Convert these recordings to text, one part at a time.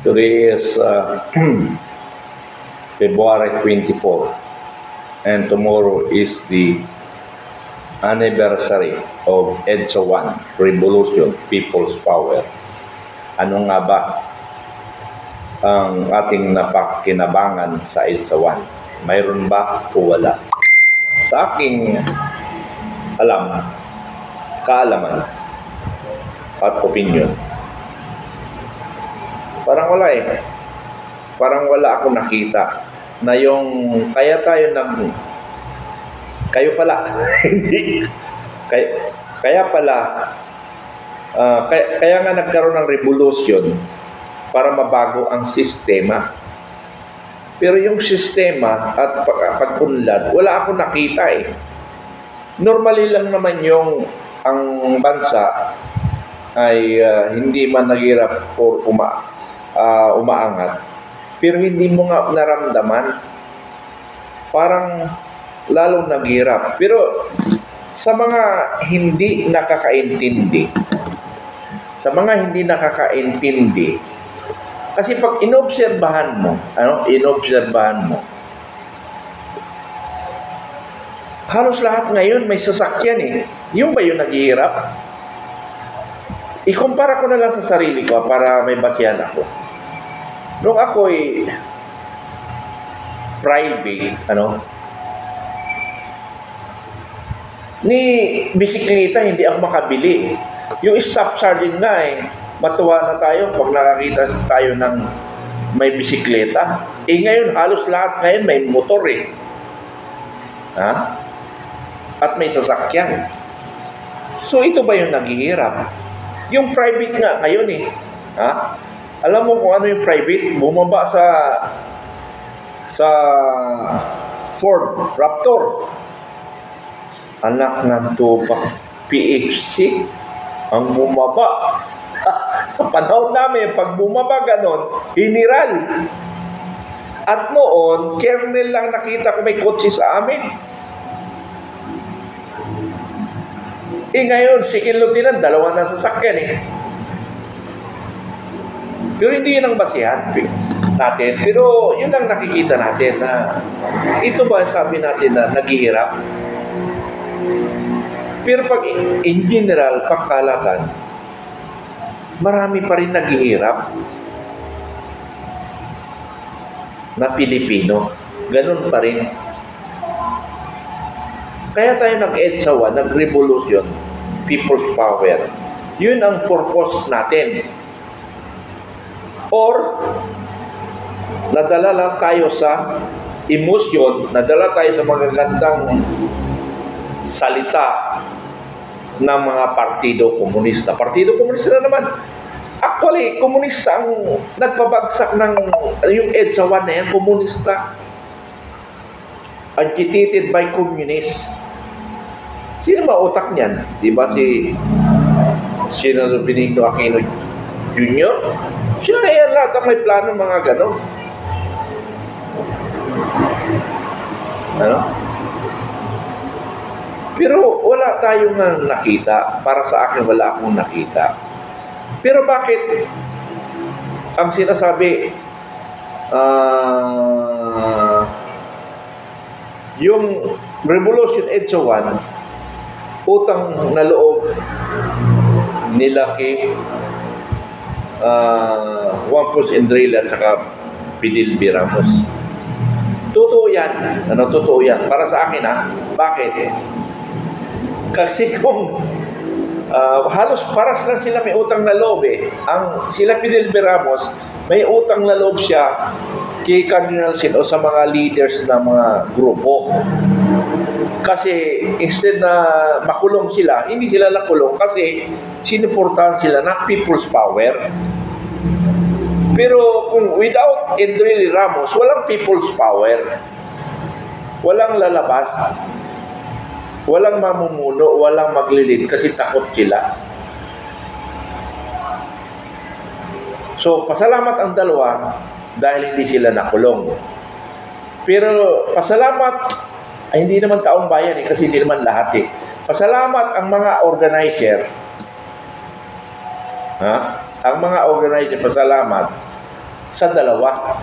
Today is February 24, and tomorrow is the anniversary of EDSA 1, Revolution, People's Power. Ano nga ba ang ating napakinabangan sa EDSA 1? Mayroon ba o wala? Sa aking kaalaman at opinion, parang wala eh. Parang wala akong nakita na yung kayo pala hindi kaya pala kaya nga nagkaroon ng revolution para mabago ang sistema. Pero yung sistema at pag-unlad, wala akong nakita eh. Normally lang naman yung ang bansa ay hindi man naghirap or umaangat, pero hindi mo nga naramdaman, parang lalong naghirap. Pero sa mga hindi nakakaintindi, kasi pag inobserbahan mo, halos lahat ngayon may sasakyan eh. Yung ba yung naghihirap? Ikumpara ko na lang sa sarili ko para may basihan ako. Nung ako'y private, ni bisikleta hindi ako makabili. Yung staff sergeant nga matuwa na tayo pag nakakita tayo ng may bisikleta. Ngayon halos lahat ngayon may motor eh. At may sasakyan. So ito ba yung naghihirap? Yung private nga ngayon eh. Alam mo kung ano yung private? Bumaba sa Ford Raptor. Anak ng tupak, PHC ang bumaba. Sa panahon namin, pag bumaba ganon, hiniral. At noon, kernel lang nakita ko may kotse sa amin. Ngayon, second lieutenant, dalawa na sasakyan eh. Pero hindi yun ang basihan natin. Pero yun ang nakikita natin na ito ba sabi natin na naghihirap? Pero pag in general, pagkalatan, marami pa rin naghihirap na Pilipino. Ganun pa rin. Kaya tayo nag-EDSA 1, nag-revolution, people's power. Yun ang purpose natin. Or, nadala lang tayo sa emotion, nadala tayo sa magagandang salita ng mga partido komunista. Partido komunista na naman. Actually, komunista ang nagpabagsak ng yung EDSA 1 na yan, komunista. Agitated by communists. Sino ba utak niyan? Di ba si Senador Benigno Aquino Jr.? Siya na yan lahat ang may plano mga ganon. Pero wala tayong nakita. Para sa akin, wala akong nakita. Pero bakit ang sinasabi yung Revolution EDSA 1, utang na loob nila kay Juan Ponce Enrile at saka Fidelio Ramos. Totoo yan. Totoo yan. Para sa akin Bakit? Kasi kung halos paras na sila may utang na loob sila Fidelio Ramos, may utang na loob siya kay Cardinal Sin o sa mga leaders ng mga grupo. Kasi instead na makulong sila, hindi sila nakulong kasi sinuportahan sila ng people's power. Pero kung without Enrile Ramos, walang people's power. Walang lalabas. Walang mamumuno, walang maglilid kasi takot sila. So, pasalamat ang dalawa dahil hindi sila nakulong. Pero pasalamat hindi naman taong bayan kasi hindi naman lahat Pasalamat ang mga organizer. Ang mga organizer, pasalamat sa dalawa.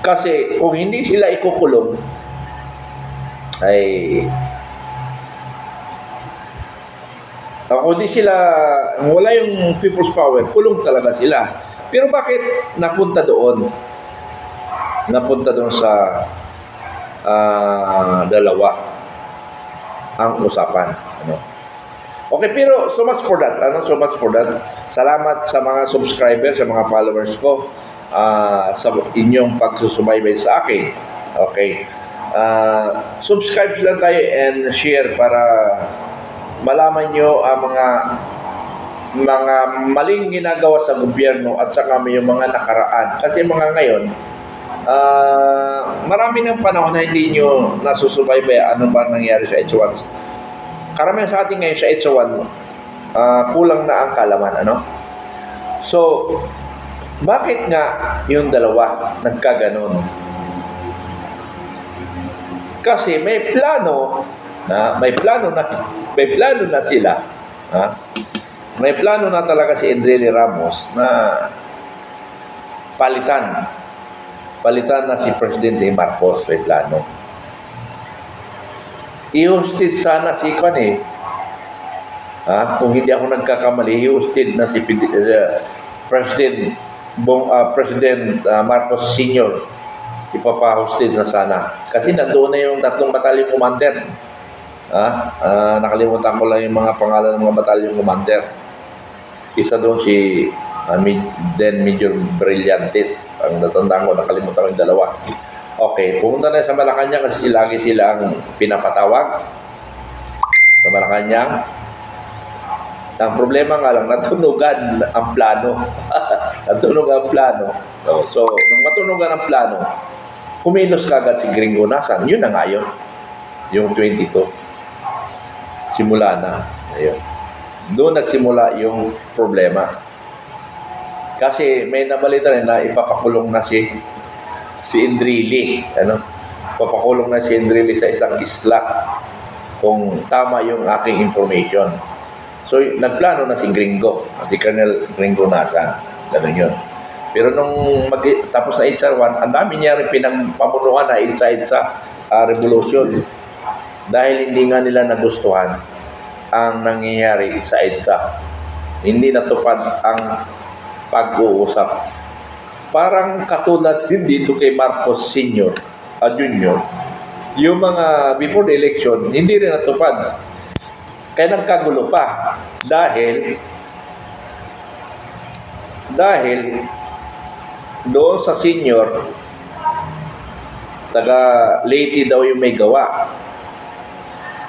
Kasi kung hindi sila ikukulong, ay kung hindi sila, wala yung people's power, kulong talaga sila. Pero bakit napunta doon? Napunta doon sa dalawa ang usapan. Ano? Okay, pero so much for that. So much for that. Salamat sa mga subscribers, sa mga followers ko, sa inyong pagsusubaybay sa akin. Okay. Subscribe lang tayo and share para malaman nyo ang mga maling ginagawa sa gobyerno at saka yung mga nakaraan. Kasi mga ngayon, marami ng panahon na hindi nyo nasusubaybay ano ba nangyari sa H1. Karamihan sa ating ngayon sa H1, kulang na ang kalaman. Ano? So, bakit nga yung dalawa nagkaganon? Kasi may plano na sila. May plano na talaga si Indrely Ramos na palitan na si Presidente Marcos. May plano. I-hosted sana si kung hindi ako nagkakamali, i-hosted na si President Marcos Sr. Ipapa-hosted na sana. Kasi nandoon na yung 3 battalion commander. Nakalimutan ko lang yung mga pangalan ng mga battalion commander. Isa doon si Major Brillantes. Ang natandaan ko, nakalimutan ko yung dalawa. Okay, pumunta na sa Malacanang kasi lagi sila ang pinapatawag sa Malacanang. Ang problema nga lang, natunugan ang plano. Natunugan ang plano. So, nung matunugan ang plano, kumilos kagad si Gringo Nasan. Yun na nga yun. Yung 22. Simula na. Ayun. Doon nagsimula yung problema. Kasi may nabalita rin na ipapakulong na si Indrely. Ipapakulong na si Indrely sa isang isla. Kung tama yung aking information. So, nagplano na si Gringo. Si Colonel Gringo Nasan. Ganun yun. Pero nung tapos na HR1, ang dami niya rin pinagpamunuan na inside sa revolution. Dahil hindi nga nila nagustuhan ang nangyayari sa EDSA. Hindi natupad ang pag-uusap. Parang katulad din dito kay Marcos Sr. Jr. Yung mga before the election, hindi rin natupad. Kaya nagkagulo pa. Dahil doon sa senior, taga Leyte daw yung may gawa.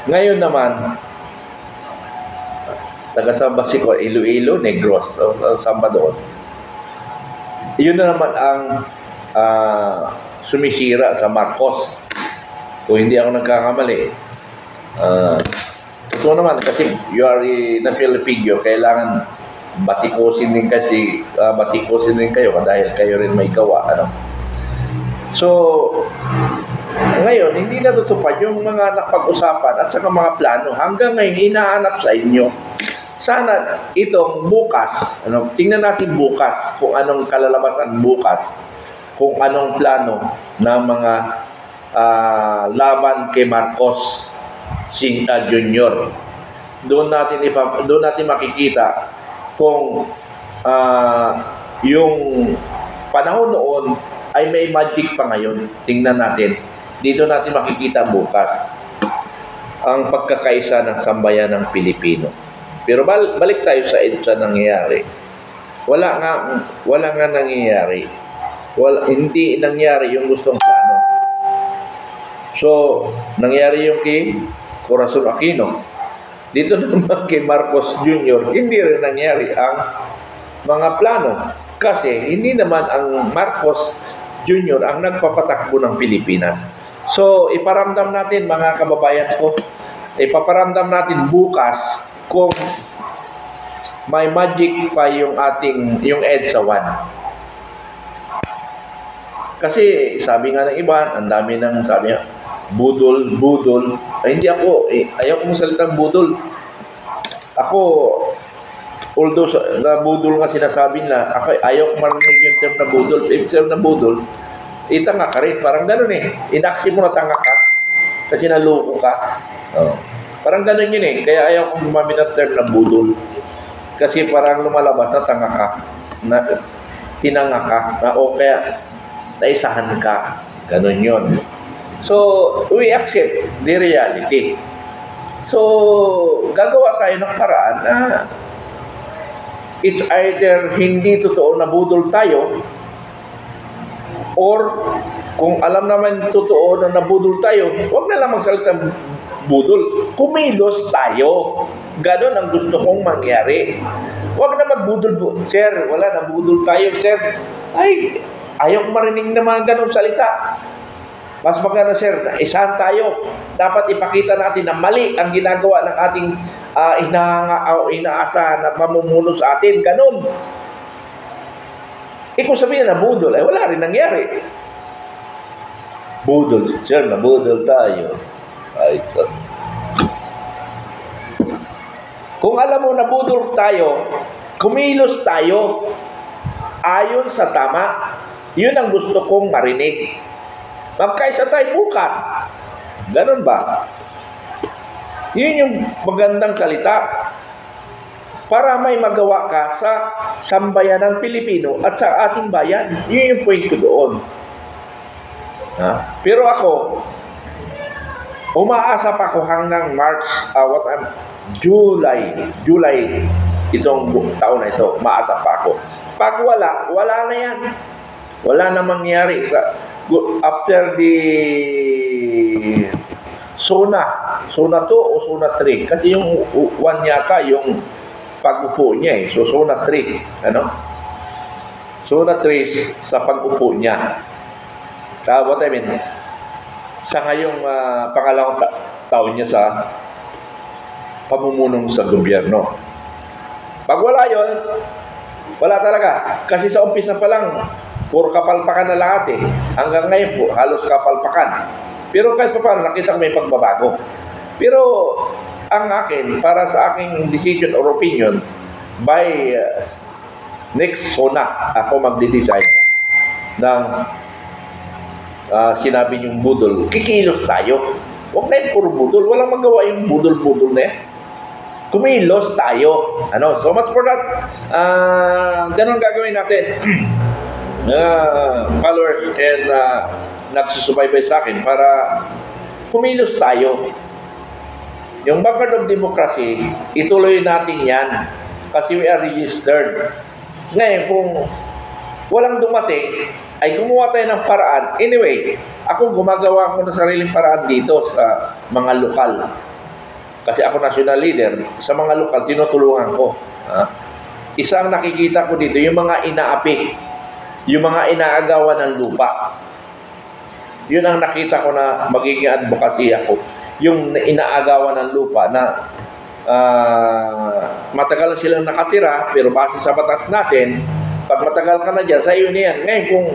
Ngayon naman, taga Samba Sico, Iloilo, Negros, Samba doon. Yun na naman ang sumisira sa Marcos. Kung hindi ako nagkakamali. Ito naman, kasi you are na Filipino, kailangan batikusin din kayo dahil kayo rin may gawa. So, ngayon, hindi natutupad yung mga napag-usapan at saka mga plano. Hanggang ngayon, inaanap sa inyo. Sana itong bukas, tingnan natin bukas kung anong kalalabasan bukas, kung anong plano ng mga laban kay Marcos Jr. Doon natin makikita kung yung panahon noon ay may magic pa ngayon. Tingnan natin. Dito natin makikita bukas ang pagkakaisa ng sambayan ng Pilipino. Pero balik tayo sa nangyayari. Wala nga nangyayari. Hindi nangyari yung gustong plano. So, nangyari yung kay Corazon Aquino. Dito naman kay Marcos Jr., hindi rin nangyari ang mga plano. Kasi hindi naman ang Marcos Jr. ang nagpapatakbo ng Pilipinas. So, iparamdam natin mga kababayan ko, ipaparamdam natin bukas kung may magic pa yung EDSA 1. Kasi sabi nga ng iba, ang dami ng sabi nga, budol. Ay, hindi ako, ayaw ko salitang budol. Ako, although nabudol nga sinasabi na, ako, ayaw ko marinig yung term na budol. Sa term na budol, tanga ka rin. Parang gano'n eh. Inaksi mo na tanga ka kasi naloko ka. Oh. Parang gano'n yun eh. Kaya ayaw kong gumamit ng term na budol. Kasi parang lumalabas na tanga ka. Na tinanga ka. Na o kaya naisahan ka. Gano'n yun. So, we accept the reality. So, gagawa tayo ng paraan na it's either hindi totoo na budol tayo or kung alam naman totoo na nabudol tayo, huwag na lang magsalita budol. Kumilos tayo. Ganon ang gusto kong mangyari. Huwag na magbudol. Sir, wala, nabudol tayo, sir. Ay, ayaw ko marinig na mga ganong salita. Mas maganda, sir, isahan tayo. Dapat ipakita natin na mali ang ginagawa ng ating inaasahan na mamumuno sa atin. Ganon. Kung sabihin na budol, ay wala rin nangyari. Budol, sir, nabudol tayo. Ay, sus. Kung alam mo na budol tayo, kumilos tayo ayon sa tama. Yun ang gusto kong marinig. Magkaisa tayo bukas. Ganon ba? Yun yung magandang salita. Para may magawa ka sa sambayan ng Pilipino at sa ating bayan. Yun yung point ko doon. Pero ako, umaasa pa ako hanggang March, July itong taon na ito. Umaasa pa ako. Pag wala na yan. Wala na mangyari after the Sona 2 o Sona 3. Kasi yung 1 yata yung pag-upo niya eh. So, Sona 3. Ano? Sona 3 sa pag-upo niya. What I mean, sa ngayong pangalawang taon niya sa pamumunong sa gobyerno. Pag wala yun, wala talaga. Kasi sa umpisa pa lang, puro kapalpakan na lahat eh. Hanggang ngayon po, halos kapalpakan. Pero kahit pa paano, nakita ko may pagbabago. Pero ang akin, para sa aking decision or opinion, by next Sona, ako magde-decide ng sinabi niyong budol, kikilos tayo. Huwag na yung puro budol. Walang magawa yung budol-budol na yan. Kumilos tayo. So much for that. Ganon gagawin natin. Followers and nagsusubaybay sa akin para kumilos tayo. Yung Vanguard of Democracy, ituloy natin yan kasi we are registered. Ngayon, kung walang dumating, ay gumawa tayo ng paraan. Anyway, ako gumagawa ko ng sariling paraan dito sa mga lokal. Kasi ako national leader, sa mga lokal, tinutulungan ko. Isang nakikita ko dito, yung mga inaapi, yung mga inaagawan ng lupa. Yun ang nakita ko na magiging advocacy ako. Yung inaagawan ng lupa na matagal silang nakatira, pero base sa batas natin, pag matagal ka na dyan, sa iyo niyan. Ngayon, kung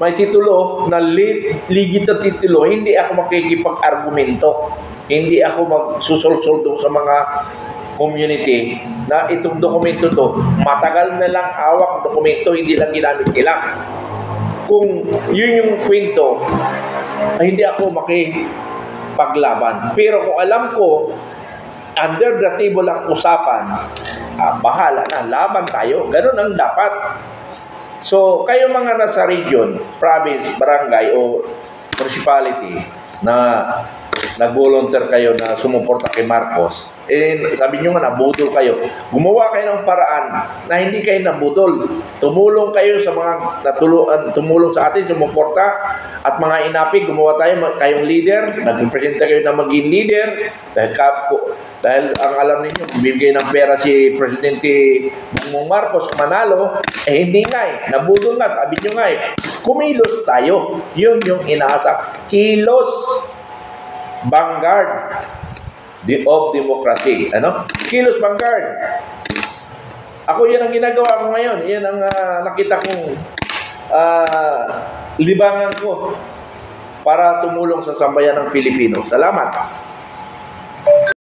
may titulo na legit na titulo, hindi ako makikipag-argumento. Hindi ako magsusolsoldo sa mga community na itong dokumento to, matagal na lang hawak dokumento, hindi lang ginamit nila. Kung yun yung kwento, ay hindi ako makipaglaban. Pero kung alam ko, under the table ang usapan, bahala na, laban tayo. Ganun ang dapat. So, kayo mga nasa region, province, barangay o municipality na nag-volunteer kayo na sumuporta kay Marcos, sabi nyo nga nabudol kayo. Gumawa kayo ng paraan na hindi kayo nabudol. Tumulong kayo sa mga tumulong sa atin, sumuporta, at mga inapig, gumawa tayo kayong leader, nagpresenta kayo na maging leader, dahil ang alam niyo bibigay ng pera si Presidente Bongbong Marcos manalo, hindi nga nabudol nga, sabi nyo nga kumilos tayo. Yun yung inaasa. Kilos. Vanguard of Democracy. Kilos Vanguard. Ako yan ang ginagawa ko ngayon. Yan ang nakita kong libangan ko para tumulong sa sambayan ng Pilipino. Salamat.